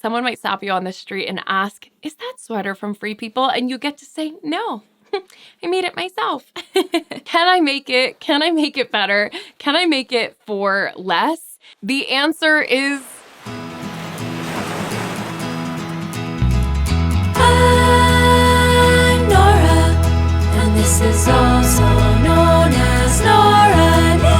someone might stop you on the street and ask, is that sweater from Free People? And you get to say, no. I made it myself. Can I make it? Can I make it better? Can I make it for less? The answer is I'm Nora, and this is also known as Nora Knits.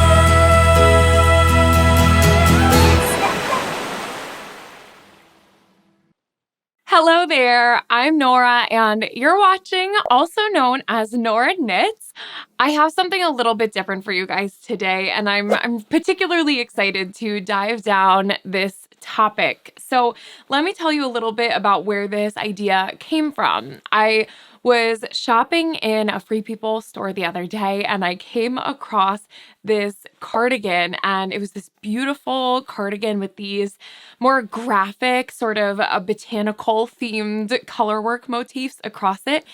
Hello there, I'm Nora, and you're watching, also known as Nora Knits. I have something a little bit different for you guys today, and I'm particularly excited to dive down this topic. So let me tell you a little bit about where this idea came from. I was shopping in a Free People store the other day, and I came across this cardigan, and it was this beautiful cardigan with these more graphic, sort of a botanical themed colorwork motifs across it.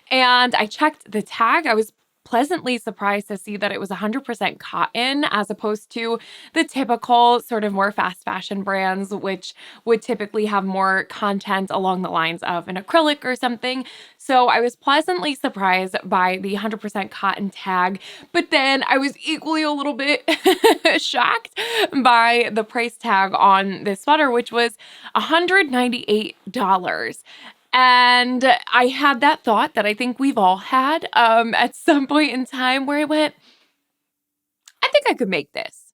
And I checked the tag. I was pleasantly surprised to see that it was 100% cotton as opposed to the typical sort of more fast fashion brands, which would typically have more content along the lines of an acrylic or something. So I was pleasantly surprised by the 100% cotton tag, but then I was equally a little bit shocked by the price tag on this sweater, which was $198. And I had that thought that I think we've all had at some point in time where I went, I think I could make this.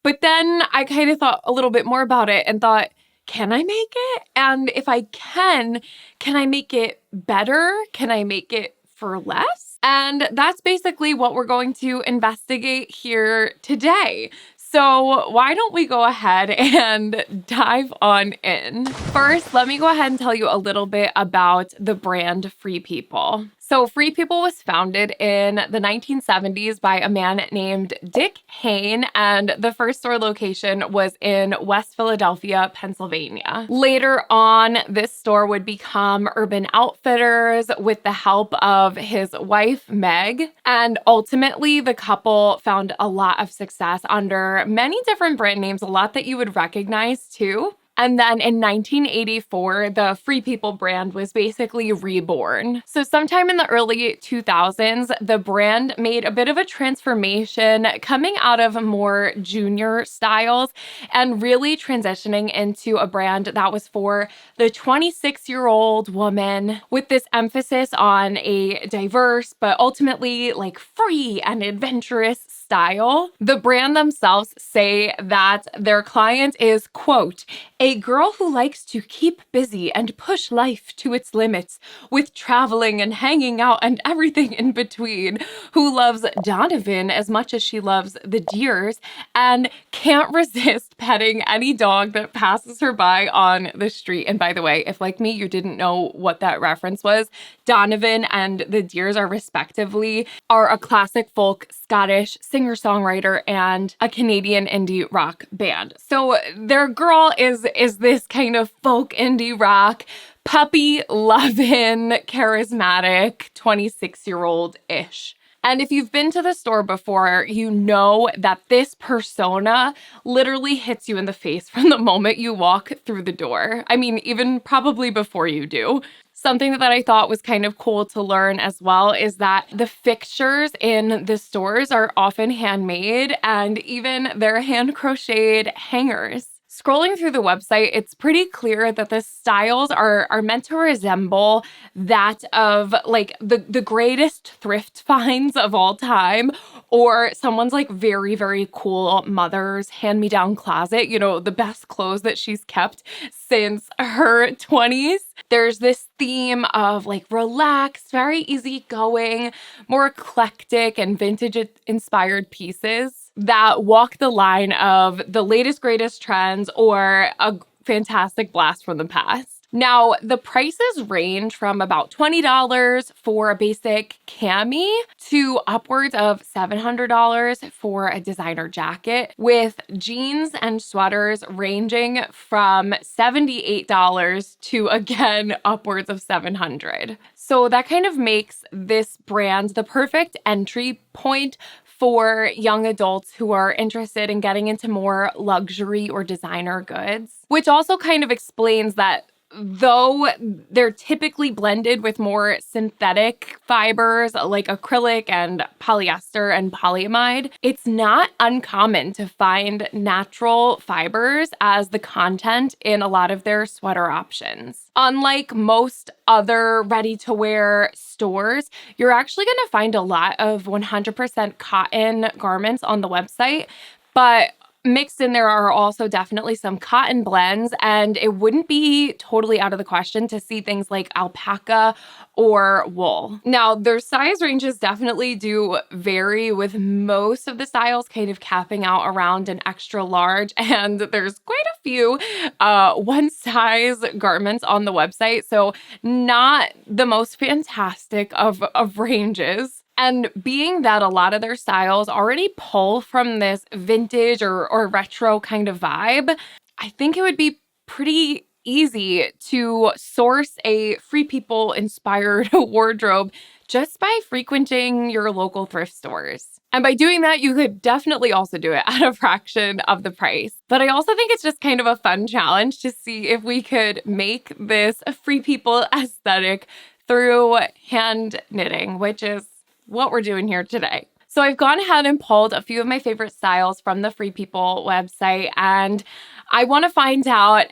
But then I kind of thought a little bit more about it and thought, can I make it? And if I can I make it better? Can I make it for less? And that's basically what we're going to investigate here today. So why don't we go ahead and dive on in? First, let me go ahead and tell you a little bit about the brand Free People. So Free People was founded in the 1970s by a man named Dick Hayne, and the first store location was in West Philadelphia, Pennsylvania. Later on, this store would become Urban Outfitters with the help of his wife, Meg, and ultimately the couple found a lot of success under many different brand names, a lot that you would recognize too. And then in 1984, the Free People brand was basically reborn. So sometime in the early 2000s, the brand made a bit of a transformation, coming out of more junior styles and really transitioning into a brand that was for the 26-year-old woman, with this emphasis on a diverse but ultimately like free and adventurous style. The brand themselves say that their client is, quote, a girl who likes to keep busy and push life to its limits with traveling and hanging out and everything in between, who loves Donovan as much as she loves the deers and can't resist petting any dog that passes her by on the street. And by the way, if like me, you didn't know what that reference was, Donovan and the deers are respectively a classic folk Scottish singer-songwriter and a Canadian indie rock band. So their girl is this kind of folk indie rock, puppy-loving, charismatic 26-year-old-ish. And if you've been to the store before, you know that this persona literally hits you in the face from the moment you walk through the door. I mean, even probably before you do. Something that I thought was kind of cool to learn as well is that the fixtures in the stores are often handmade, and even their hand-crocheted hangers. Scrolling through the website, it's pretty clear that the styles are meant to resemble that of like the greatest thrift finds of all time, or someone's like very, very cool mother's hand-me-down closet, you know, the best clothes that she's kept since her 20s. There's this theme of like relaxed, very easygoing, more eclectic and vintage-inspired pieces that walk the line of the latest, greatest trends or a fantastic blast from the past. Now, the prices range from about $20 for a basic cami to upwards of $700 for a designer jacket, with jeans and sweaters ranging from $78 to, again, upwards of $700. So that kind of makes this brand the perfect entry point for young adults who are interested in getting into more luxury or designer goods, which also kind of explains that though they're typically blended with more synthetic fibers like acrylic and polyester and polyamide, it's not uncommon to find natural fibers as the content in a lot of their sweater options. Unlike most other ready-to-wear stores, you're actually going to find a lot of 100% cotton garments on the website, but mixed in there are also definitely some cotton blends, and it wouldn't be totally out of the question to see things like alpaca or wool. Now, their size ranges definitely do vary, with most of the styles kind of capping out around an extra large, and there's quite a few one size garments on the website, so not the most fantastic of ranges. And being that a lot of their styles already pull from this vintage or retro kind of vibe, I think it would be pretty easy to source a Free People inspired wardrobe just by frequenting your local thrift stores. And by doing that, you could definitely also do it at a fraction of the price. But I also think it's just kind of a fun challenge to see if we could make this Free People aesthetic through hand knitting, which is what we're doing here today. So I've gone ahead and pulled a few of my favorite styles from the Free People website, and I want to find out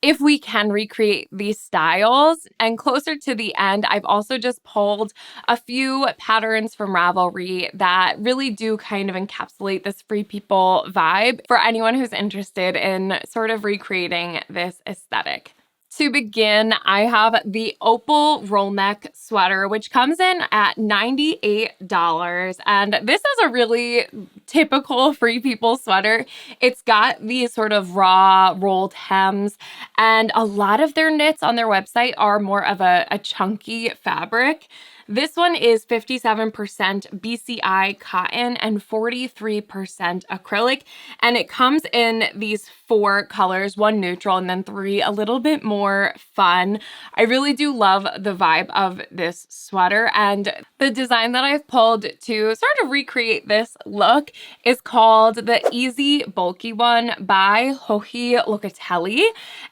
if we can recreate these styles. And closer to the end, I've also just pulled a few patterns from Ravelry that really do kind of encapsulate this Free People vibe for anyone who's interested in sort of recreating this aesthetic. To begin, I have the Opal roll neck sweater, which comes in at $98. And this is a really typical Free People sweater. It's got these sort of raw rolled hems, and a lot of their knits on their website are more of a chunky fabric. This one is 57% BCI cotton and 43% acrylic, and it comes in these 4 colors, 1 neutral and then 3 a little bit more fun. I really do love the vibe of this sweater, and the design that I've pulled to sort of recreate this look is called the Easy Bulky One by Joji Locatelli,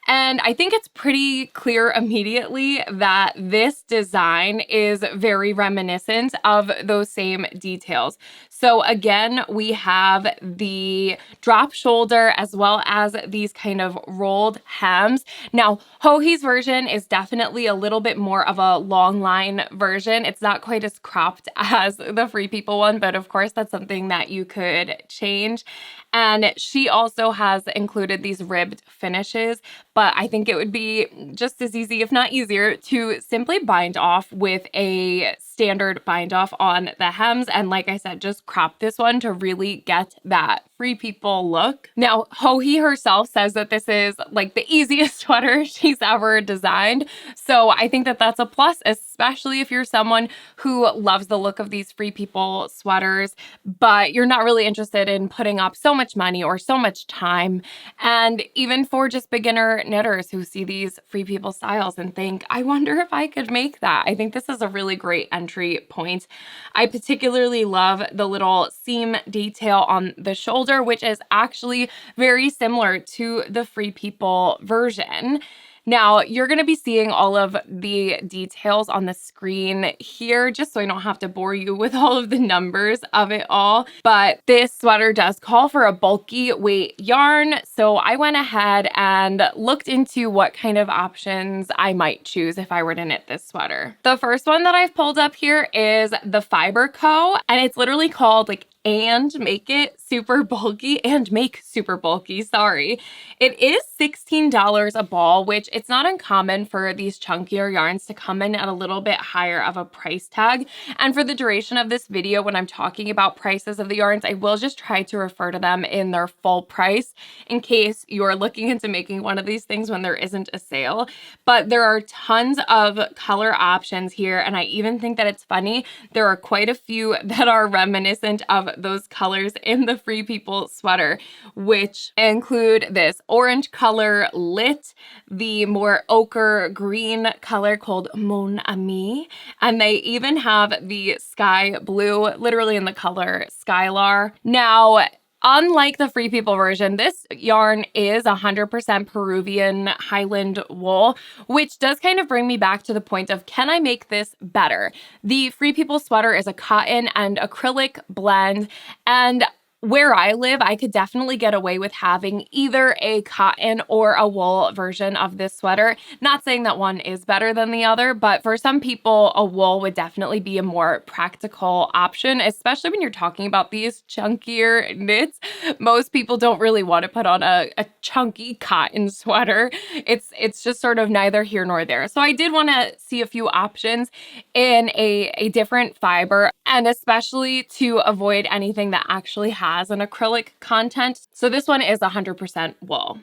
and I think it's pretty clear immediately that this design is very reminiscent of those same details. So again, we have the drop shoulder as well as these kind of rolled hems. Now, Joji's version is definitely a little bit more of a long line version. It's not quite as cropped as the Free People one, but of course that's something that you could change. And she also has included these ribbed finishes, but I think it would be just as easy, if not easier, to simply bind off with a standard bind off on the hems. And like I said, just crop this one to really get that Free People look. Now, Joji herself says that this is like the easiest sweater she's ever designed. So I think that that's a plus, especially if you're someone who loves the look of these Free People sweaters, but you're not really interested in putting up so much money or so much time. And even for just beginner knitters who see these Free People styles and think, I wonder if I could make that. I think this is a really great entry point. I particularly love the little seam detail on the shoulder, which is actually very similar to the Free People version. Now, you're going to be seeing all of the details on the screen here, just so I don't have to bore you with all of the numbers of it all. But this sweater does call for a bulky weight yarn, so I went ahead and looked into what kind of options I might choose if I were to knit this sweater. The first one that I've pulled up here is the Fiber Co., and it's literally called like and make it super bulky and make super bulky, sorry. It is $16 a ball, which it's not uncommon for these chunkier yarns to come in at a little bit higher of a price tag. And for the duration of this video, when I'm talking about prices of the yarns, I will just try to refer to them in their full price in case you're looking into making one of these things when there isn't a sale. But there are tons of color options here, and I even think that it's funny. There are quite a few that are reminiscent of those colors in the Free People sweater, which include this orange color lit, the more ochre green color called Mon Ami, and they even have the sky blue, literally in the color Skylar. Now, unlike the Free People version, this yarn is 100% Peruvian Highland wool, which does kind of bring me back to the point of, can I make this better? The Free People sweater is a cotton and acrylic blend, and where I live, I could definitely get away with having either a cotton or a wool version of this sweater. Not saying that one is better than the other, but for some people, a wool would definitely be a more practical option, especially when you're talking about these chunkier knits. Most people don't really want to put on a chunky cotton sweater. It's just sort of neither here nor there. So I did want to see a few options in a different fiber, and especially to avoid anything that actually has an acrylic content. So this one is 100% wool.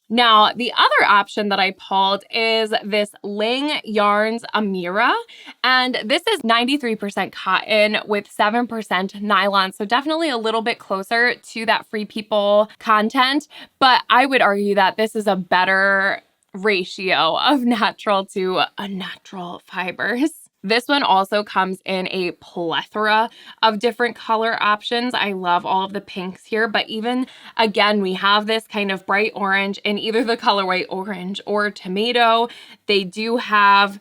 Now, the other option that I pulled is this Ling Yarns Amira, and this is 93% cotton with 7% nylon, so definitely a little bit closer to that Free People content, but I would argue that this is a better ratio of natural to unnatural fibers. This one also comes in a plethora of different color options. I love all of the pinks here, but even again, we have this kind of bright orange in either the colorway orange or tomato. They do have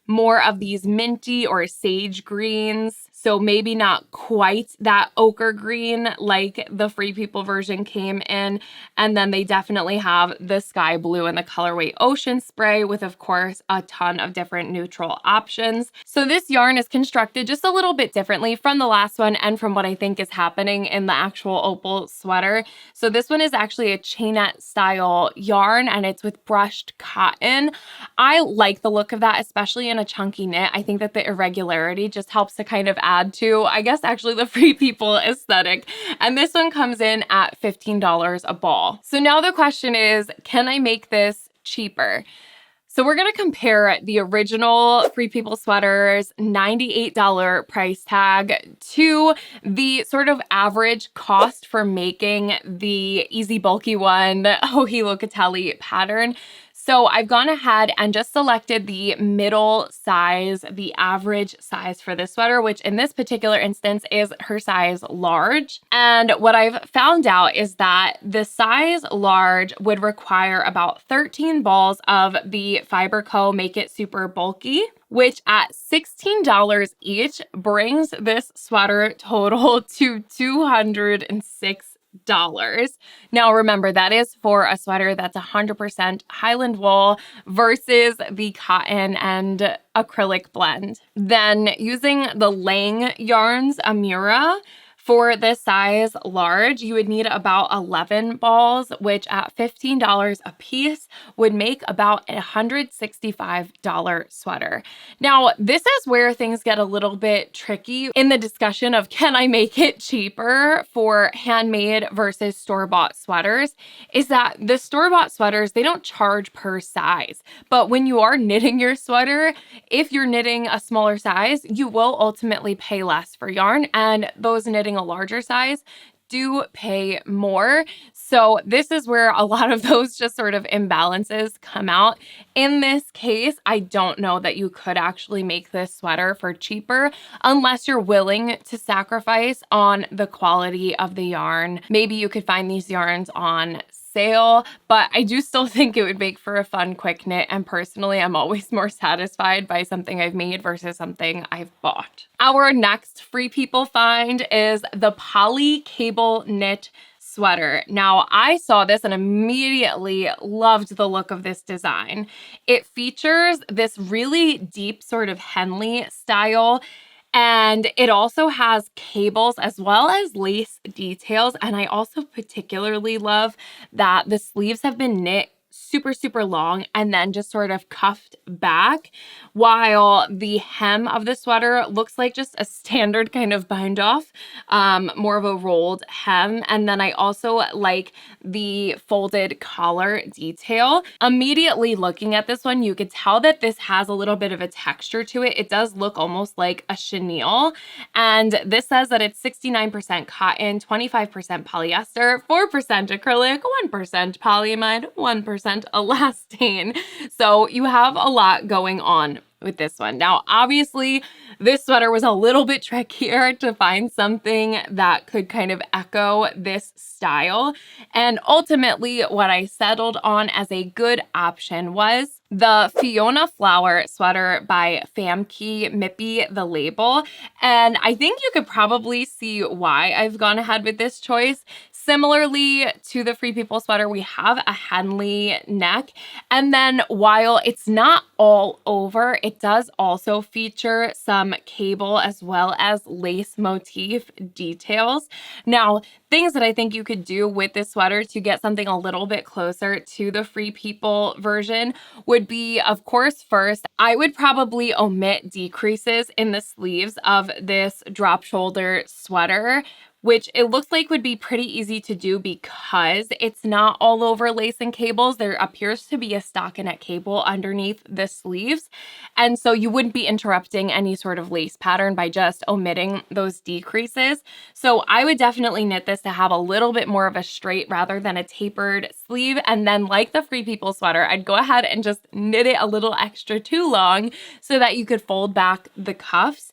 more of these minty or sage greens, so maybe not quite that ochre green like the Free People version came in. And then they definitely have the sky blue and the colorway Ocean Spray with, of course, a ton of different neutral options. So this yarn is constructed just a little bit differently from the last one and from what I think is happening in the actual opal sweater. So this one is actually a chainette style yarn, and it's with brushed cotton. I like the look of that, especially in a chunky knit. I think that the irregularity just helps to kind of add to, I guess, actually the Free People aesthetic. And this one comes in at $15 a ball. So now the question is, can I make this cheaper? So we're going to compare the original Free People sweater's $98 price tag to the sort of average cost for making the easy bulky one, Ohi Locatelli pattern. So I've gone ahead and just selected the middle size, the average size for this sweater, which in this particular instance is her size large. And what I've found out is that the size large would require about 13 balls of the Fiber Co. Make It Super Bulky, which at $16 each brings this sweater total to $206. Now remember, that is for a sweater that's 100% Highland wool versus the cotton and acrylic blend. Then using the Lang Yarns Amira, for this size large, you would need about 11 balls, which at $15 a piece would make about a $165 sweater. Now, this is where things get a little bit tricky in the discussion of, can I make it cheaper for handmade versus store-bought sweaters, is that the store-bought sweaters, they don't charge per size. But when you are knitting your sweater, if you're knitting a smaller size, you will ultimately pay less for yarn, and those knitting a larger size do pay more. So this is where a lot of those just sort of imbalances come out. In this case, I don't know that you could actually make this sweater for cheaper unless you're willing to sacrifice on the quality of the yarn. Maybe you could find these yarns on sale, but I do still think it would make for a fun quick knit, and personally I'm always more satisfied by something I've made versus something I've bought. Our next Free People find is the poly cable knit sweater. Now, I saw this and immediately loved the look of this design. It features this really deep sort of Henley style, and it also has cables as well as lace details. And I also particularly love that the sleeves have been knit super, super long and then just sort of cuffed back, while the hem of the sweater looks like just a standard kind of bind off, more of a rolled hem. And then I also like the folded collar detail. Immediately looking at this one, you could tell that this has a little bit of a texture to it. It does look almost like a chenille. And this says that it's 69% cotton, 25% polyester, 4% acrylic, 1% polyamide, 1% elastane. So you have a lot going on with this one. Now, obviously, this sweater was a little bit trickier to find something that could kind of echo this style. And ultimately, what I settled on as a good option was the Fiona Flower sweater by Famke Mippy, the label. And I think you could probably see why I've gone ahead with this choice. Similarly to the Free People sweater, we have a Henley neck. And then while it's not all over, it does also feature some cable as well as lace motif details. Now, things that I think you could do with this sweater to get something a little bit closer to the Free People version would be, of course, first, I would probably omit decreases in the sleeves of this drop shoulder sweater, which it looks like would be pretty easy to do because it's not all over lace and cables. There appears to be a stockinette cable underneath the sleeves. And so you wouldn't be interrupting any sort of lace pattern by just omitting those decreases. So I would definitely knit this to have a little bit more of a straight rather than a tapered sleeve. And then like the Free People sweater, I'd go ahead and just knit it a little extra too long so that you could fold back the cuffs.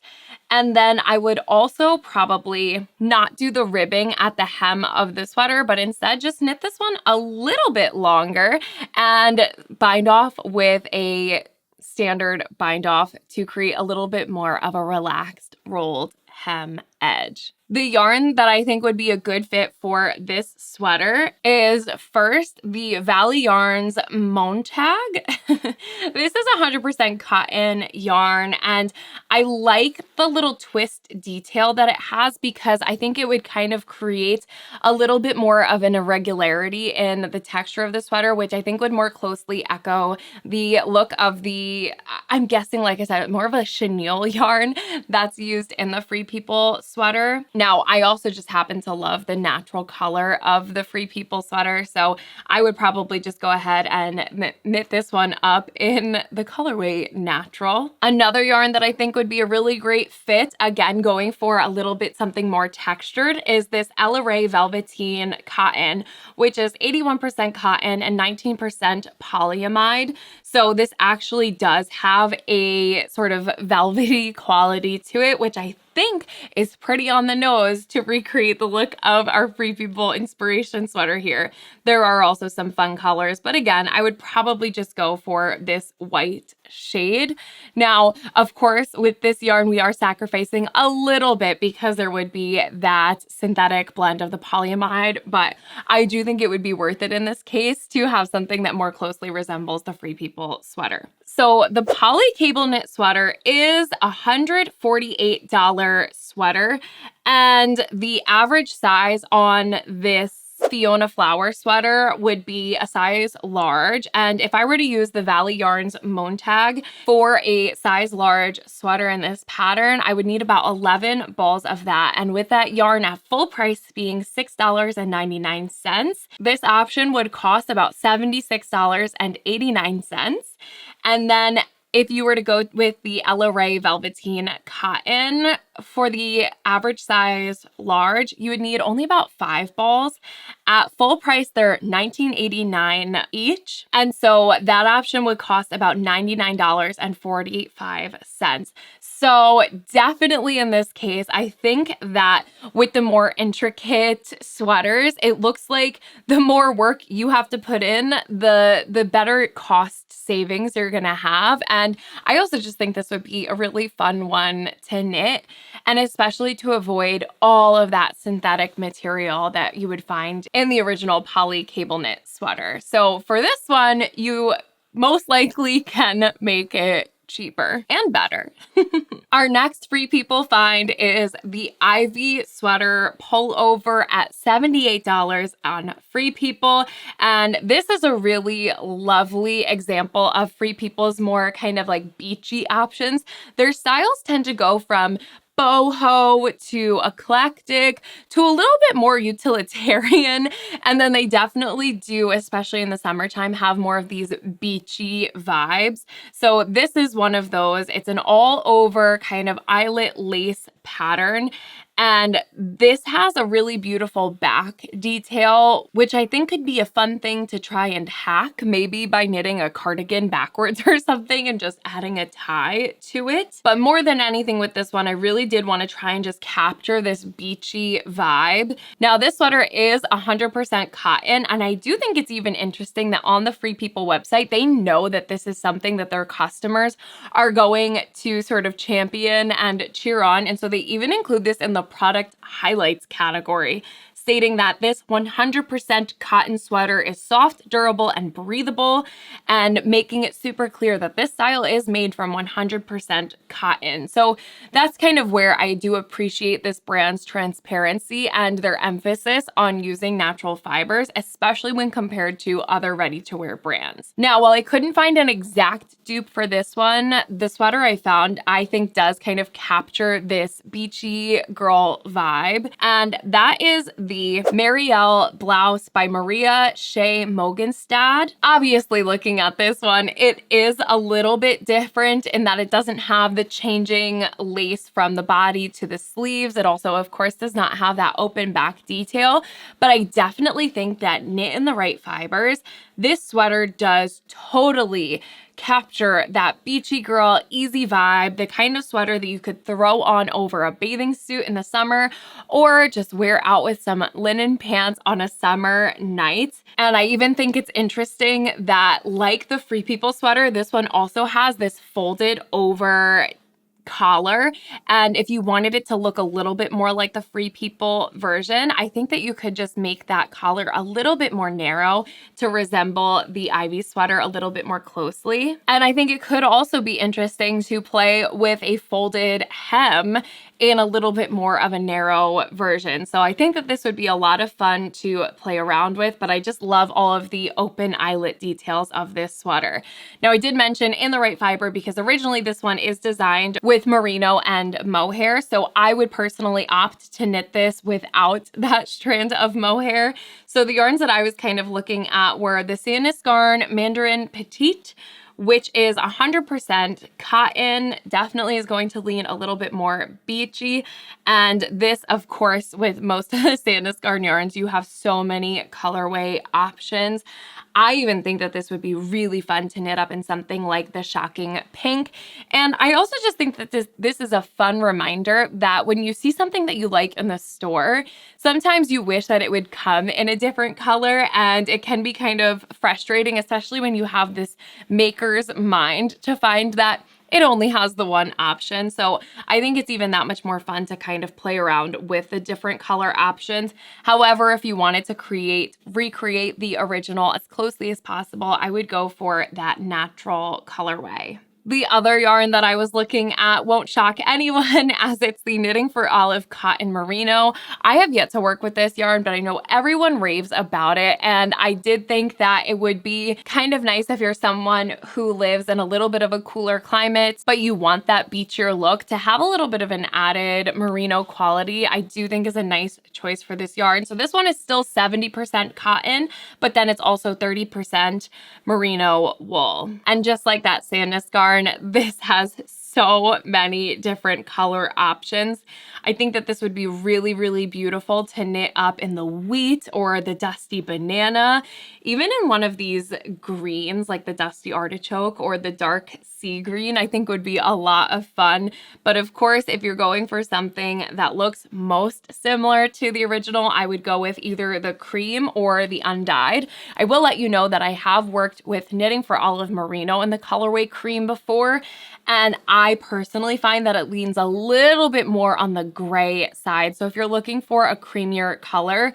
And then I would also probably not do the ribbing at the hem of the sweater, but instead just knit this one a little bit longer and bind off with a standard bind off to create a little bit more of a relaxed rolled hem edge. The yarn that I think would be a good fit for this sweater is first the Valley Yarns Montag. This is 100% cotton yarn, and I like the little twist detail that it has because I think it would kind of create a little bit more of an irregularity in the texture of the sweater, which I think would more closely echo the look of the, I'm guessing, like I said, more of a chenille yarn that's used in the Free People sweater. Now, I also just happen to love the natural color of the Free People sweater, so I would probably just go ahead and knit this one up in the colorway natural. Another yarn that I think would be a really great fit, again going for a little bit something more textured, is this Ella Rae Velveteen Cotton, which is 81% cotton and 19% polyamide. So this actually does have a sort of velvety quality to it, which I think is pretty on the nose to recreate the look of our Free People inspiration sweater here. There are also some fun colors, but again, I would probably just go for this white shade. Now, of course, with this yarn, we are sacrificing a little bit because there would be that synthetic blend of the polyamide, but I do think it would be worth it in this case to have something that more closely resembles the Free People sweater. So the poly cable knit sweater is a $148 sweater, and the average size on this Fiona Flower sweater would be a size large. And if I were to use the Valley Yarns Montag for a size large sweater in this pattern, I would need about 11 balls of that. And with that yarn at full price being $6.99, this option would cost about $76.89. And then if you were to go with the Ella Rae Velveteen Cotton for the average size large, you would need only about 5 balls. At full price, they're $19.89 each. And so that option would cost about $99.45. So definitely in this case, I think that with the more intricate sweaters, it looks like the more work you have to put in, the better cost savings you're gonna have. And I also just think this would be a really fun one to knit, and especially to avoid all of that synthetic material that you would find in the original poly cable knit sweater. So for this one, you most likely can make it cheaper and better. Our next Free People find is the Ivy sweater pullover at $78 on Free People. And this is a really lovely example of Free People's more kind of like beachy options. Their styles tend to go from boho to eclectic to a little bit more utilitarian. And then they definitely do, especially in the summertime, have more of these beachy vibes. So this is one of those. It's an all over kind of eyelet lace pattern. And this has a really beautiful back detail, which I think could be a fun thing to try and hack, maybe by knitting a cardigan backwards or something and just adding a tie to it. But more than anything with this one, I really did want to try and just capture this beachy vibe. Now, this sweater is 100% cotton, and I do think it's even interesting that on the Free People website, they know that this is something that their customers are going to sort of champion and cheer on. And so they even include this in the product highlights category, stating that this 100% cotton sweater is soft, durable, and breathable, and making it super clear that this style is made from 100% cotton. So that's kind of where I do appreciate this brand's transparency and their emphasis on using natural fibers, especially when compared to other ready-to-wear brands. Now, while I couldn't find an exact dupe for this one, the sweater I found, I think, does kind of capture this beachy girl vibe, and that is the Marielle blouse by Maria Shea Mogenstad. Obviously, looking at this one, it is a little bit different in that it doesn't have the changing lace from the body to the sleeves. It also, of course, does not have that open back detail, but I definitely think that knit in the right fibers, this sweater does totally capture that beachy girl, easy vibe, the kind of sweater that you could throw on over a bathing suit in the summer or just wear out with some linen pants on a summer night. And I even think it's interesting that, like the Free People sweater, this one also has this folded over collar. And if you wanted it to look a little bit more like the Free People version, I think that you could just make that collar a little bit more narrow to resemble the Ivy sweater a little bit more closely. And I think it could also be interesting to play with a folded hem in a little bit more of a narrow version. So I think that this would be a lot of fun to play around with, but I just love all of the open eyelet details of this sweater. Now, I did mention in the right fiber because originally this one is designed with merino and mohair. So I would personally opt to knit this without that strand of mohair. So the yarns that I was kind of looking at were the Sannis Garn Mandarin Petite, which is 100% cotton, definitely is going to lean a little bit more beachy. And this, of course, with most of the Sannis Garn yarns, you have so many colorway options. I even think that this would be really fun to knit up in something like the Shocking Pink. And I also just think that this is a fun reminder that when you see something that you like in the store, sometimes you wish that it would come in a different color, and it can be kind of frustrating, especially when you have this maker's mind to find that it only has the one option. So I think it's even that much more fun to kind of play around with the different color options. However, if you wanted to recreate the original as closely as possible, I would go for that natural colorway. The other yarn that I was looking at won't shock anyone, as it's the Knitting for Olive Cotton Merino. I have yet to work with this yarn, but I know everyone raves about it, and I did think that it would be kind of nice if you're someone who lives in a little bit of a cooler climate, but you want that beachier look, to have a little bit of an added merino quality. I do think is a nice choice for this yarn. So this one is still 70% cotton, but then it's also 30% merino wool. And just like that Sannis Garn, this has so many different color options. I think that this would be really, really beautiful to knit up in the wheat or the dusty banana, even in one of these greens like the dusty artichoke or the dark sea green. I think would be a lot of fun. But of course, if you're going for something that looks most similar to the original, I would go with either the cream or the undyed. I will let you know that I have worked with Knitting for Olive Merino in the colorway cream before, and I personally find that it leans a little bit more on the gray side. So if you're looking for a creamier color,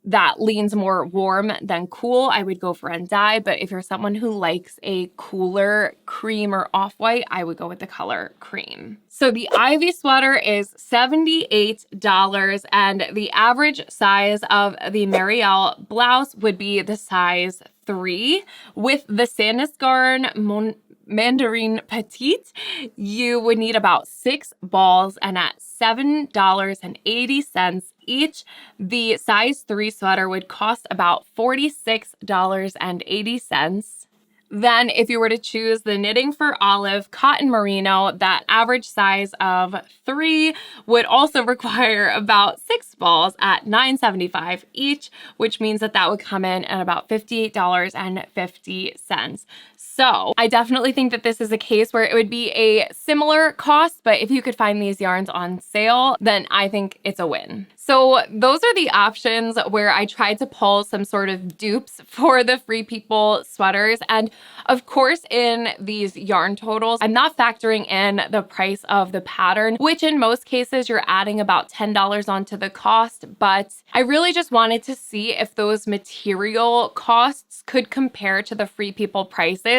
that leans more warm than cool, I would go for undyed. But if you're someone who likes a cooler cream or off-white, I would go with the color cream. So the Ivy sweater is $78, and the average size of the Marielle blouse would be the size 3. With the Sandnesgarn Mandarin Petite, you would need about 6 balls, and at $7.80 each, the size 3 sweater would cost about $46.80. Then if you were to choose the Knitting for Olive Cotton Merino, that average size of 3 would also require about 6 balls at $9.75 each, which means that that would come in at about $58.50. So I definitely think that this is a case where it would be a similar cost, but if you could find these yarns on sale, then I think it's a win. So those are the options where I tried to pull some sort of dupes for the Free People sweaters. And of course, in these yarn totals, I'm not factoring in the price of the pattern, which in most cases you're adding about $10 onto the cost. But I really just wanted to see if those material costs could compare to the Free People prices.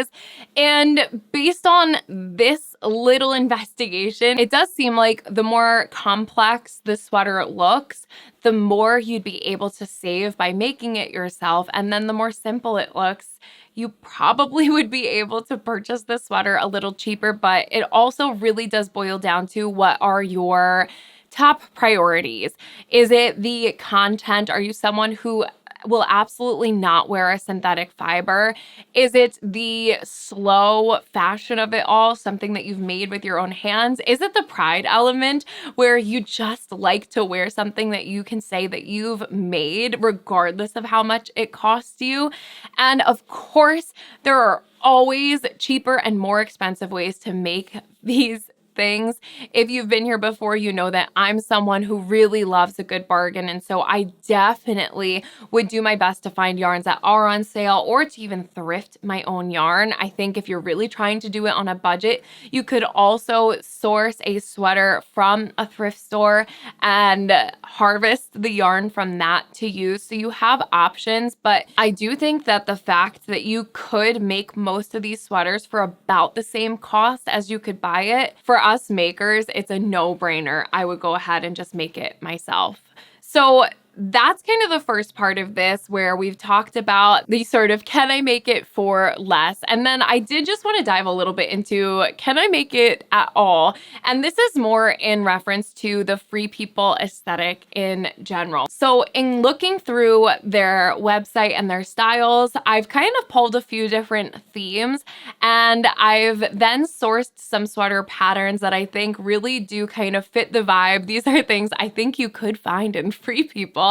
And based on this little investigation, it does seem like the more complex the sweater looks, the more you'd be able to save by making it yourself. And then the more simple it looks, you probably would be able to purchase the sweater a little cheaper. But it also really does boil down to what are your top priorities. Is it the content? Are you someone who will absolutely not wear a synthetic fiber? Is it the slow fashion of it all, something that you've made with your own hands? Is it the pride element where you just like to wear something that you can say that you've made regardless of how much it costs you? And of course, there are always cheaper and more expensive ways to make these things. If you've been here before, you know that I'm someone who really loves a good bargain. And so I definitely would do my best to find yarns that are on sale or to even thrift my own yarn. I think if you're really trying to do it on a budget, you could also source a sweater from a thrift store and harvest the yarn from that to use. So you have options, but I do think that the fact that you could make most of these sweaters for about the same cost as you could buy it, for us makers, it's a no-brainer. I would go ahead and just make it myself. So that's kind of the first part of this where we've talked about the sort of, can I make it for less? And then I did just want to dive a little bit into, can I make it at all? And this is more in reference to the Free People aesthetic in general. So in looking through their website and their styles, I've kind of pulled a few different themes, and I've then sourced some sweater patterns that I think really do kind of fit the vibe. These are things I think you could find in Free People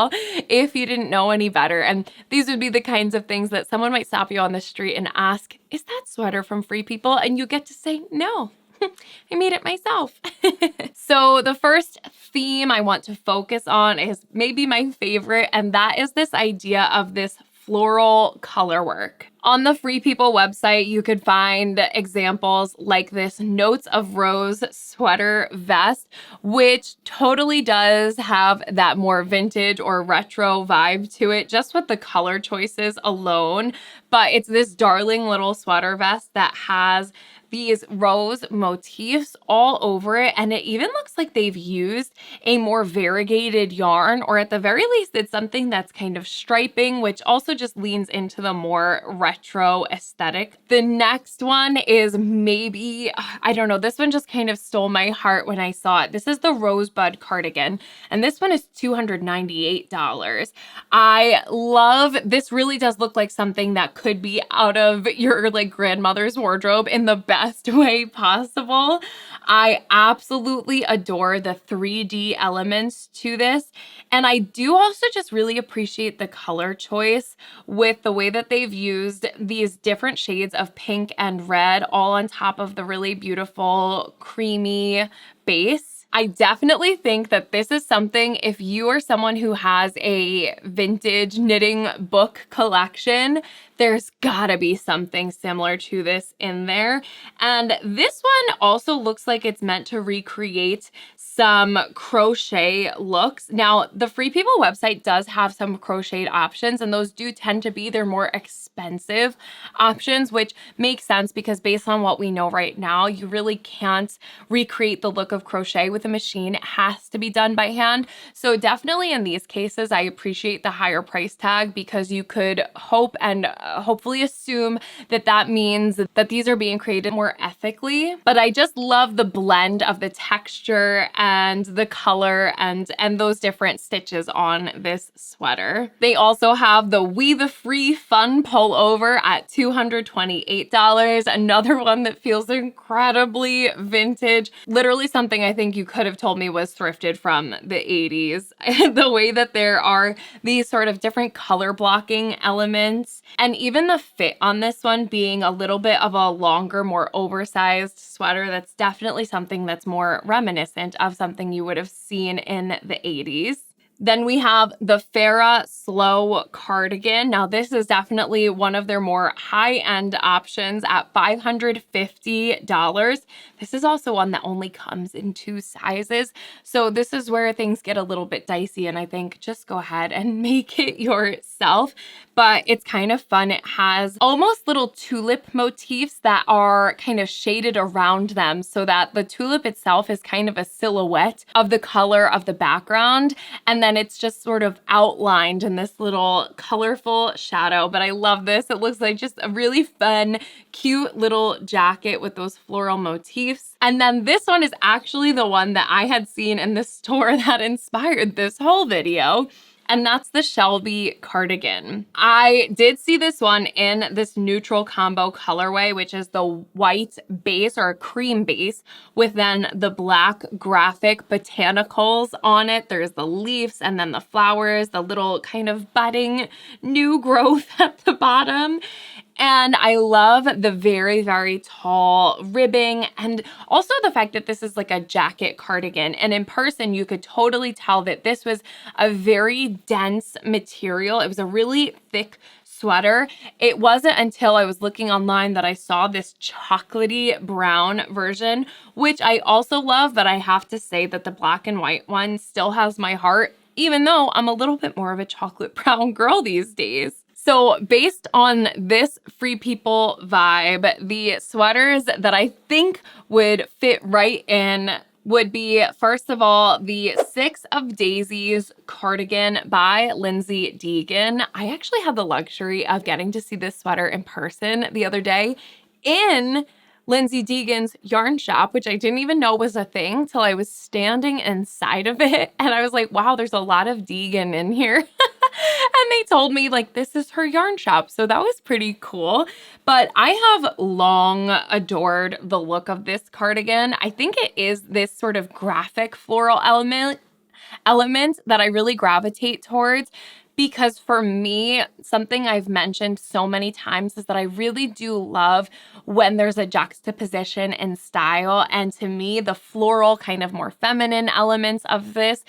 if you didn't know any better. And these would be the kinds of things that someone might stop you on the street and ask, is that sweater from Free People? And you get to say, no, I made it myself. So the first theme I want to focus on is maybe my favorite, and that is this idea of this floral color work. On the Free People website, you could find examples like this Notes of Rose sweater vest, which totally does have that more vintage or retro vibe to it, just with the color choices alone. But it's this darling little sweater vest that has these rose motifs all over it, and it even looks like they've used a more variegated yarn, or at the very least it's something that's kind of striping, which also just leans into the more retro aesthetic. The next one is maybe, I don't know, this one just kind of stole my heart when I saw it. This is the Rosebud cardigan, and this one is $298. I love, this really does look like something that could be out of your like grandmother's wardrobe in the best way possible. I absolutely adore the 3D elements to this. And I do also just really appreciate the color choice with the way that they've used these different shades of pink and red all on top of the really beautiful creamy base. I definitely think that this is something, if you are someone who has a vintage knitting book collection, there's gotta be something similar to this in there. And this one also looks like it's meant to recreate some crochet looks. Now, the Free People website does have some crocheted options, and those do tend to be their more expensive options, which makes sense because based on what we know right now, you really can't recreate the look of crochet with a machine. It has to be done by hand. So definitely in these cases, I appreciate the higher price tag because you could hope and hopefully assume that that means that these are being created more ethically. But I just love the blend of the texture and the color and those different stitches on this sweater. They also have the We the Free Fun pullover at $228. Another one that feels incredibly vintage. Literally something I think you could have told me was thrifted from the 80s. The way that there are these sort of different color blocking elements, and even the fit on this one being a little bit of a longer, more oversized sweater, that's definitely something that's more reminiscent of something you would have seen in the 80s. Then we have the Farrah Slow cardigan. Now this is definitely one of their more high-end options at $550. This is also one that only comes in 2 sizes. So this is where things get a little bit dicey, and I think just go ahead and make it yourself. But it's kind of fun. It has almost little tulip motifs that are kind of shaded around them so that the tulip itself is kind of a silhouette of the color of the background. And then it's just sort of outlined in this little colorful shadow. But I love this. It looks like just a really fun, cute little jacket with those floral motifs. And then this one is actually the one that I had seen in the store that inspired this whole video. And that's the Shelby cardigan. I did see this one in this neutral combo colorway, which is the white base or a cream base with then the black graphic botanicals on it. There's the leaves and then the flowers, the little kind of budding new growth at the bottom. And I love the very, very tall ribbing and also the fact that this is like a jacket cardigan. And in person, you could totally tell that this was a very dense material. It was a really thick sweater. It wasn't until I was looking online that I saw this chocolatey brown version, which I also love, but I have to say that the black and white one still has my heart, even though I'm a little bit more of a chocolate brown girl these days. So based on this Free People vibe, the sweaters that I think would fit right in would be, first of all, the 6 of Daisies cardigan by Lindsay Deegan. I actually had the luxury of getting to see this sweater in person the other day in Lindsay Deegan's yarn shop, which I didn't even know was a thing till I was standing inside of it. And I was like, wow, there's a lot of Deegan in here. And they told me like this is her yarn shop. So that was pretty cool. But I have long adored the look of this cardigan. I think it is this sort of graphic floral element that I really gravitate towards. Because for me, something I've mentioned so many times is that I really do love when there's a juxtaposition in style. And to me, the floral kind of more feminine elements of this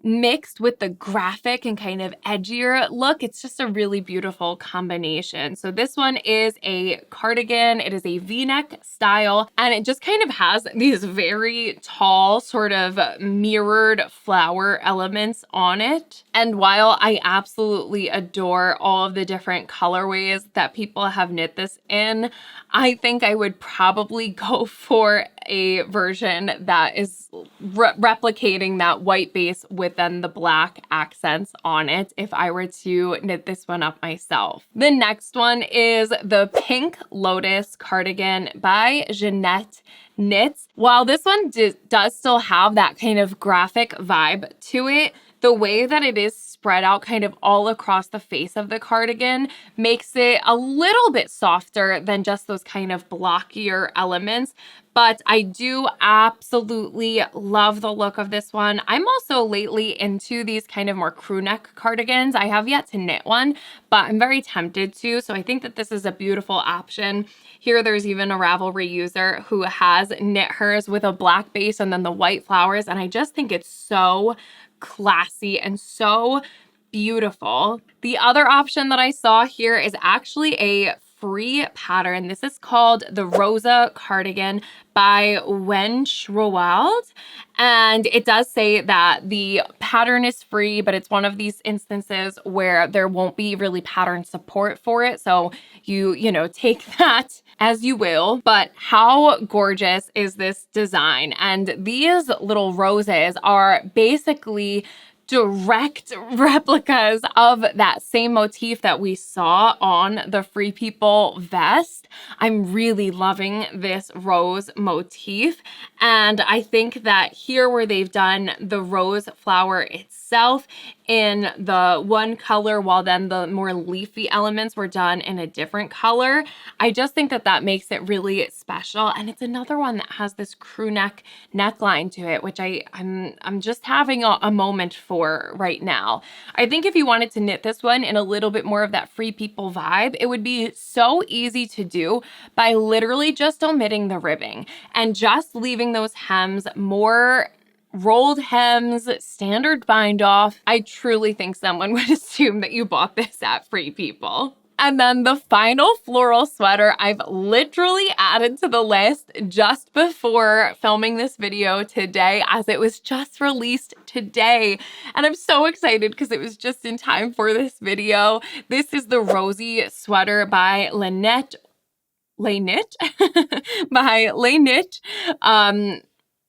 mixed with the graphic and kind of edgier look, it's just a really beautiful combination. So this one is a cardigan. It is a V-neck style, and it just kind of has these very tall sort of mirrored flower elements on it. And while I absolutely adore all of the different colorways that people have knit this in, I think I would probably go for a version that is replicating that white base with then the black accents on it if I were to knit this one up myself. The next one is the Pink Lotus cardigan by Jeanette Knits. While this one does still have that kind of graphic vibe to it, the way that it is spread out kind of all across the face of the cardigan makes it a little bit softer than just those kind of blockier elements. But I do absolutely love the look of this one. I'm also lately into these kind of more crew neck cardigans. I have yet to knit one, but I'm very tempted to. So I think that this is a beautiful option. Here, there's even a Ravelry user who has knit hers with a black base and then the white flowers. And I just think it's so classy and so beautiful. The other option that I saw here is actually a free pattern. This is called the Rosa Cardigan by Wenschroald. And it does say that the pattern is free, but it's one of these instances where there won't be really pattern support for it. So you know, take that as you will. But how gorgeous is this design? And these little roses are basically direct replicas of that same motif that we saw on the Free People vest. I'm really loving this rose motif. And I think that here where they've done the rose flower itself in the one color, while then the more leafy elements were done in a different color, I just think that that makes it really special. And it's another one that has this crew neck neckline to it, which I'm just having a moment for right now. I think if you wanted to knit this one in a little bit more of that Free People vibe, it would be so easy to do by literally just omitting the ribbing and just leaving those hems more rolled hems, standard bind off. I truly think someone would assume that you bought this at Free People. And then the final floral sweater I've literally added to the list just before filming this video today, as it was just released today. And I'm so excited because it was just in time for this video. This is the Rosy sweater by Lynette by Laynit,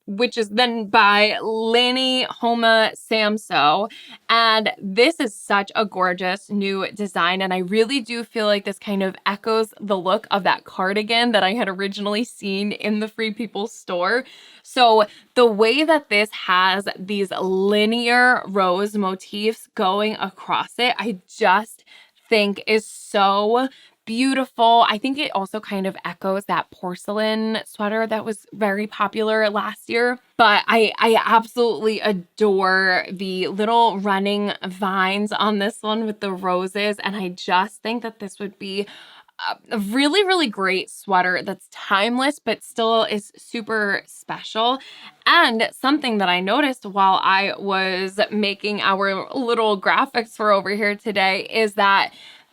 which is then by Lani Homa Samso. And this is such a gorgeous new design. And I really do feel like this kind of echoes the look of that cardigan that I had originally seen in the Free People store. So the way that this has these linear rose motifs going across it, I just think is so beautiful. I think it also kind of echoes that porcelain sweater that was very popular last year. But I absolutely adore the little running vines on this one with the roses. And I just think that this would be a really, really great sweater that's timeless, but still is super special. And something that I noticed while I was making our little graphics for over here today is that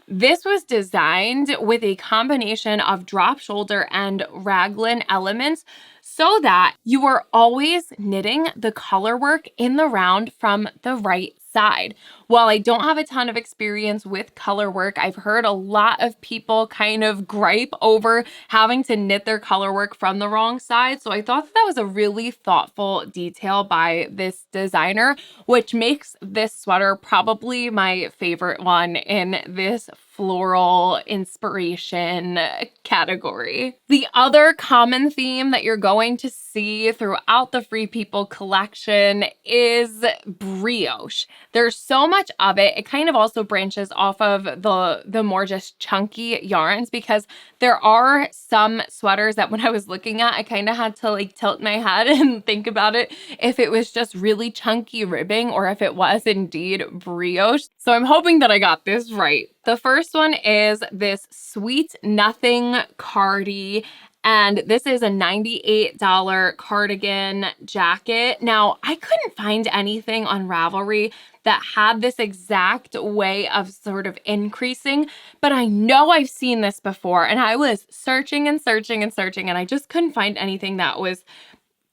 this was designed with a combination of drop shoulder and raglan elements so that you are always knitting the color work in the round from the right side. While I don't have a ton of experience with color work, I've heard a lot of people kind of gripe over having to knit their color work from the wrong side. So I thought that was a really thoughtful detail by this designer, which makes this sweater probably my favorite one in this floral inspiration category. The other common theme that you're going to see throughout the Free People collection is brioche. There's so much of it. It kind of also branches off of the more just chunky yarns, because there are some sweaters that when I was looking at, I kind of had to like tilt my head and think about it if it was just really chunky ribbing or if it was indeed brioche. So I'm hoping that I got this right. The first one is this Sweet Nothing Cardi. And this is a $98 cardigan jacket. Now, I couldn't find anything on Ravelry that had this exact way of sort of increasing, but I know I've seen this before, and I was searching and searching and searching, and I just couldn't find anything that was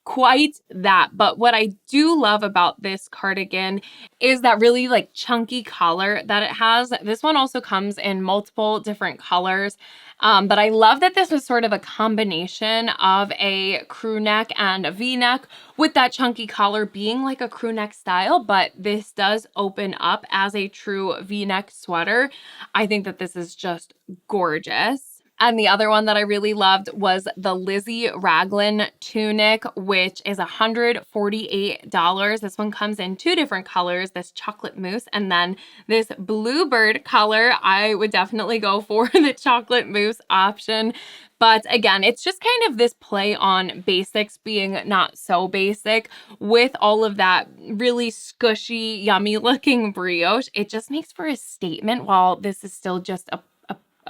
quite that. But what I do love about this cardigan is that really like chunky collar that it has. This one also comes in multiple different colors. But I love that this was sort of a combination of a crew neck and a V-neck, with that chunky collar being like a crew neck style, but this does open up as a true V-neck sweater. I think that this is just gorgeous. And the other one that I really loved was the Lizzie Raglan tunic, which is $148. This one comes in two different colors, this chocolate mousse and then this bluebird color. I would definitely go for the chocolate mousse option. But again, it's just kind of this play on basics being not so basic with all of that really squishy, yummy looking brioche. It just makes for a statement while this is still just a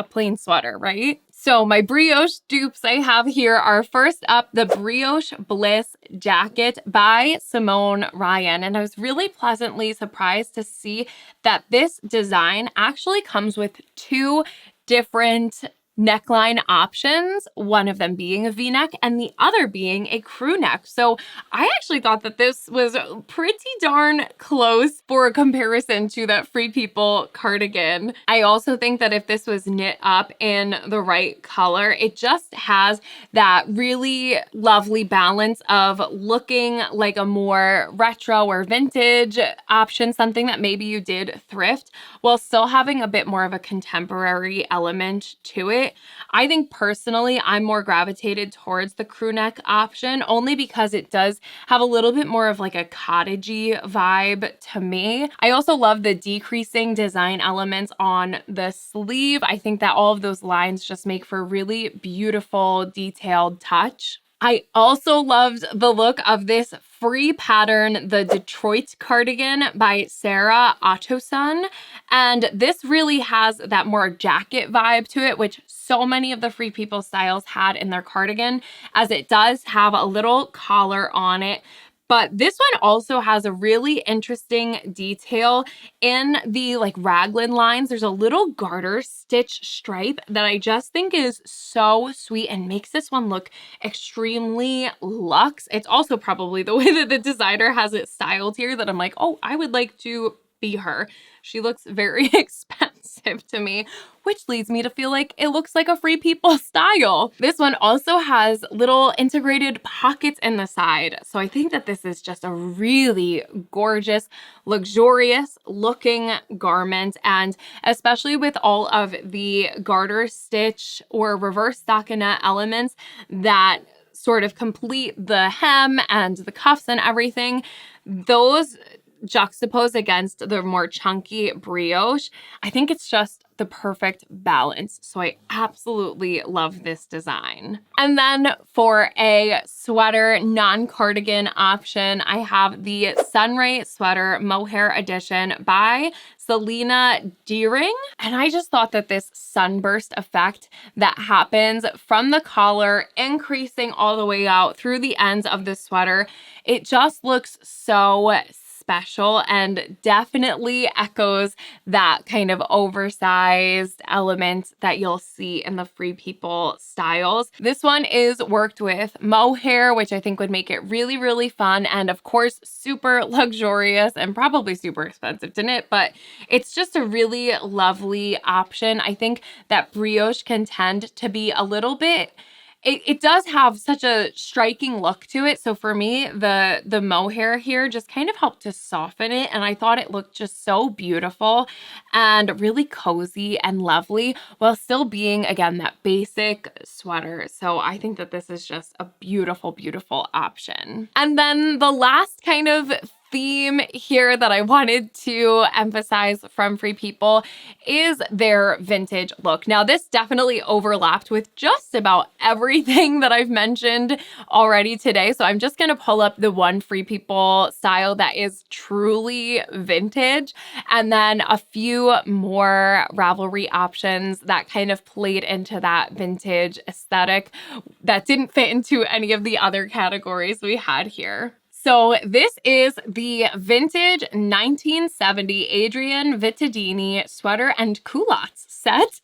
plain sweater, right? So my brioche dupes I have here are first up the Brioche Bliss jacket by Simone Ryan. And I was really pleasantly surprised to see that this design actually comes with two different neckline options, one of them being a V-neck and the other being a crew neck. So I actually thought that this was pretty darn close for a comparison to that Free People cardigan. I also think that if this was knit up in the right color, it just has that really lovely balance of looking like a more retro or vintage option, something that maybe you did thrift, while still having a bit more of a contemporary element to it. I think personally, I'm more gravitated towards the crew neck option only because it does have a little bit more of like a cottagey vibe to me. I also love the decreasing design elements on the sleeve. I think that all of those lines just make for a really beautiful, detailed touch. I also loved the look of this free pattern, the Detroit cardigan by Sarah Ottoson. And this really has that more jacket vibe to it, which so many of the Free People styles had in their cardigan, as it does have a little collar on it. But this one also has a really interesting detail in the like raglan lines. There's a little garter stitch stripe that I just think is so sweet and makes this one look extremely luxe. It's also probably the way that the designer has it styled here that I'm like, oh, I would like to be her. She looks very expensive to me, which leads me to feel like it looks like a Free People style. This one also has little integrated pockets in the side. So I think that this is just a really gorgeous, luxurious looking garment. And especially with all of the garter stitch or reverse stockinette elements that sort of complete the hem and the cuffs and everything, those juxtaposed against the more chunky brioche, I think it's just the perfect balance. So I absolutely love this design. And then for a sweater non-cardigan option, I have the Sunray Sweater Mohair Edition by Selena Deering. And I just thought that this sunburst effect that happens from the collar, increasing all the way out through the ends of the sweater, it just looks so special and definitely echoes that kind of oversized element that you'll see in the Free People styles. This one is worked with mohair, which I think would make it really, really fun. And of course, super luxurious and probably super expensive to knit, but it's just a really lovely option. I think that brioche can tend to be a little bit it does have such a striking look to it. So for me, the mohair here just kind of helped to soften it. And I thought it looked just so beautiful and really cozy and lovely while still being, again, that basic sweater. So I think that this is just a beautiful, beautiful option. And then the last kind of theme here that I wanted to emphasize from Free People is their vintage look. Now, this definitely overlapped with just about everything that I've mentioned already today. So I'm just going to pull up the one Free People style that is truly vintage, and then a few more Ravelry options that kind of played into that vintage aesthetic that didn't fit into any of the other categories we had here. So this is the vintage 1970 Adrian Vittadini sweater and culottes set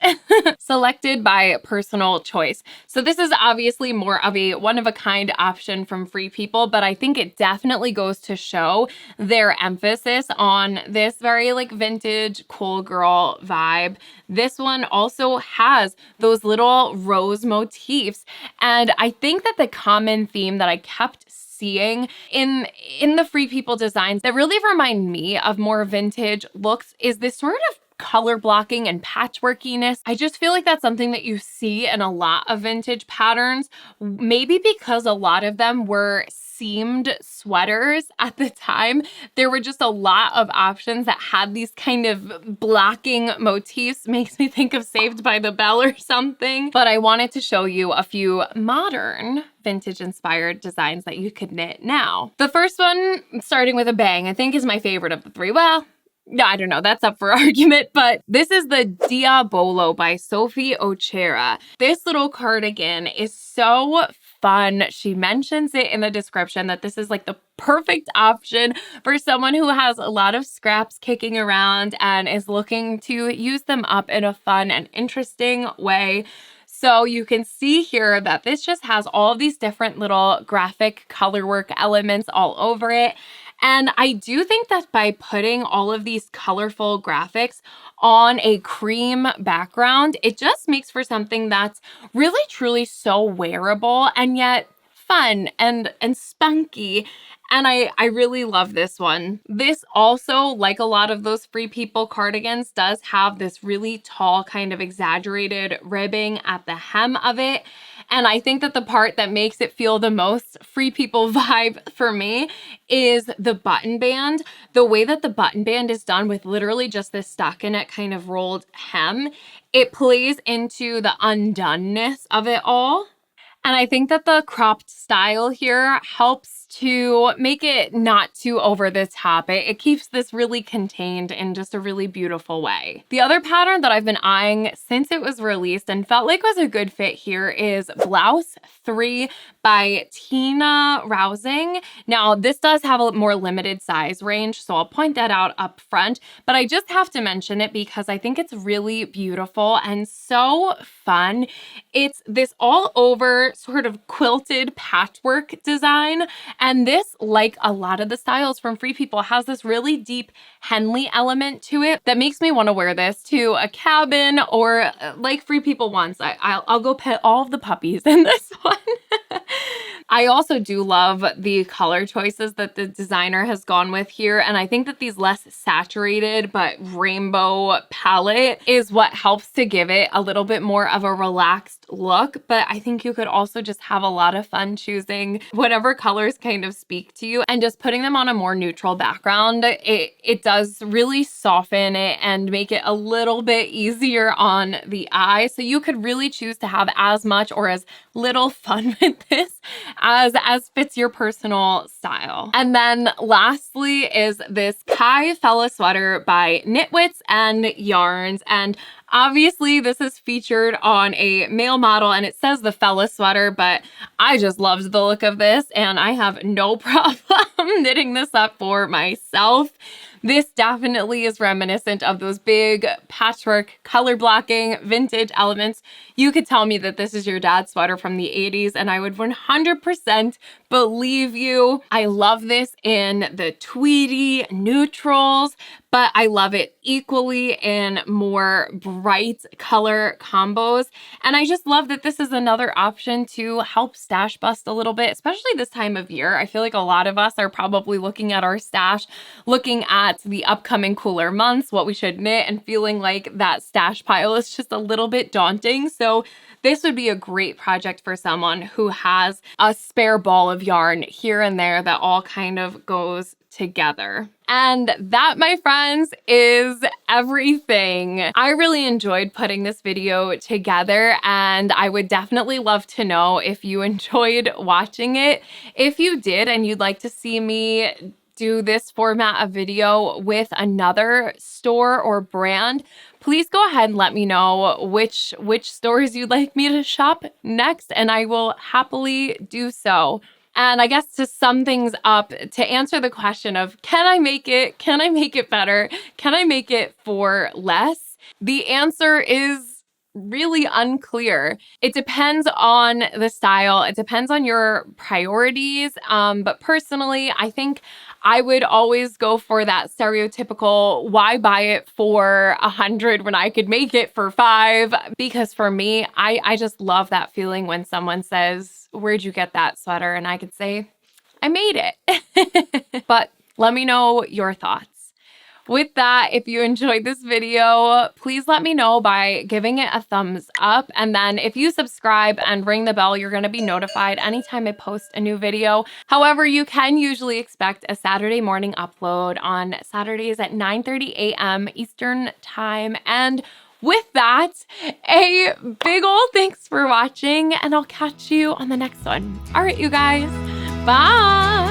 selected by personal choice. So this is obviously more of a one-of-a-kind option from Free People, but I think it definitely goes to show their emphasis on this very like vintage cool girl vibe. This one also has those little rose motifs, and I think that the common theme that I kept seeing in the Free People designs that really remind me of more vintage looks is this sort of color blocking and patchworkiness. I just feel like that's something that you see in a lot of vintage patterns, maybe because a lot of them were seamed sweaters at the time. There were just a lot of options that had these kind of blocking motifs. Makes me think of Saved by the Bell or something. But I wanted to show you a few modern vintage inspired designs that you could knit now. The first one, starting with a bang, I think is my favorite of the three. Well, Yeah, I don't know. That's up for argument, but this is the Diabolo by Sophie Ochera. This little cardigan is so fun. She mentions it in the description that this is like the perfect option for someone who has a lot of scraps kicking around and is looking to use them up in a fun and interesting way. So you can see here that this just has all of these different little graphic colorwork elements all over it. And I do think that by putting all of these colorful graphics on a cream background, it just makes for something that's really truly so wearable and yet fun and spunky. And I really love this one. This also, like a lot of those Free People cardigans, does have this really tall kind of exaggerated ribbing at the hem of it. And I think that the part that makes it feel the most Free People vibe for me is the button band. The way that the button band is done with literally just this stockinette kind of rolled hem, it plays into the undoneness of it all. And I think that the cropped style here helps to make it not too over the top. It keeps this really contained in just a really beautiful way. The other pattern that I've been eyeing since it was released and felt like was a good fit here is Blouse 3 by Tina Rousing. Now, this does have a more limited size range, so I'll point that out up front, but I just have to mention it because I think it's really beautiful and so fun. It's this all over sort of quilted patchwork design. And this, like a lot of the styles from Free People, has this really deep Henley element to it that makes me want to wear this to a cabin or like Free People wants. I'll go pet all of the puppies in this one. I also do love the color choices that the designer has gone with here. And I think that these less saturated but rainbow palette is what helps to give it a little bit more of a relaxed look. But I think you could also just have a lot of fun choosing whatever colors kind of speak to you and just putting them on a more neutral background. It does really soften it and make it a little bit easier on the eye. So you could really choose to have as much or as little fun with this as fits your personal style. And then lastly is this Kai Fella sweater by Knitwits and Yarns. And obviously this is featured on a male model and it says the Fella sweater, but I just loved the look of this and I have no problem knitting this up for myself. This definitely is reminiscent of those big patchwork, color blocking, vintage elements. You could tell me that this is your dad's sweater from the 80s and I would 100% believe you. I love this in the tweedy neutrals, but I love it equally in more bright color combos. And I just love that this is another option to help stash bust a little bit, especially this time of year. I feel like a lot of us are probably looking at our stash, looking at the upcoming cooler months, what we should knit, and feeling like that stash pile is just a little bit daunting. So this would be a great project for someone who has a spare ball of yarn here and there that all kind of goes together. And that, my friends, is everything. I really enjoyed putting this video together and I would definitely love to know if you enjoyed watching it. If you did and you'd like to see me do this format of video with another store or brand, please go ahead and let me know which stores you'd like me to shop next and I will happily do so. And I guess to sum things up, to answer the question of can I make it? Can I make it better? Can I make it for less? The answer is really unclear. It depends on the style. It depends on your priorities. But personally, I think I would always go for that stereotypical, why buy it for 100 when I could make it for 5? Because for me, I just love that feeling when someone says, where'd you get that sweater? And I could say, I made it. But let me know your thoughts. With that, if you enjoyed this video, please let me know by giving it a thumbs up. And then if you subscribe and ring the bell, you're going to be notified anytime I post a new video. However, you can usually expect a Saturday morning upload on Saturdays at 9:30 a.m. Eastern time. And with that, a big ol' thanks for watching, and I'll catch you on the next one. All right, you guys, bye.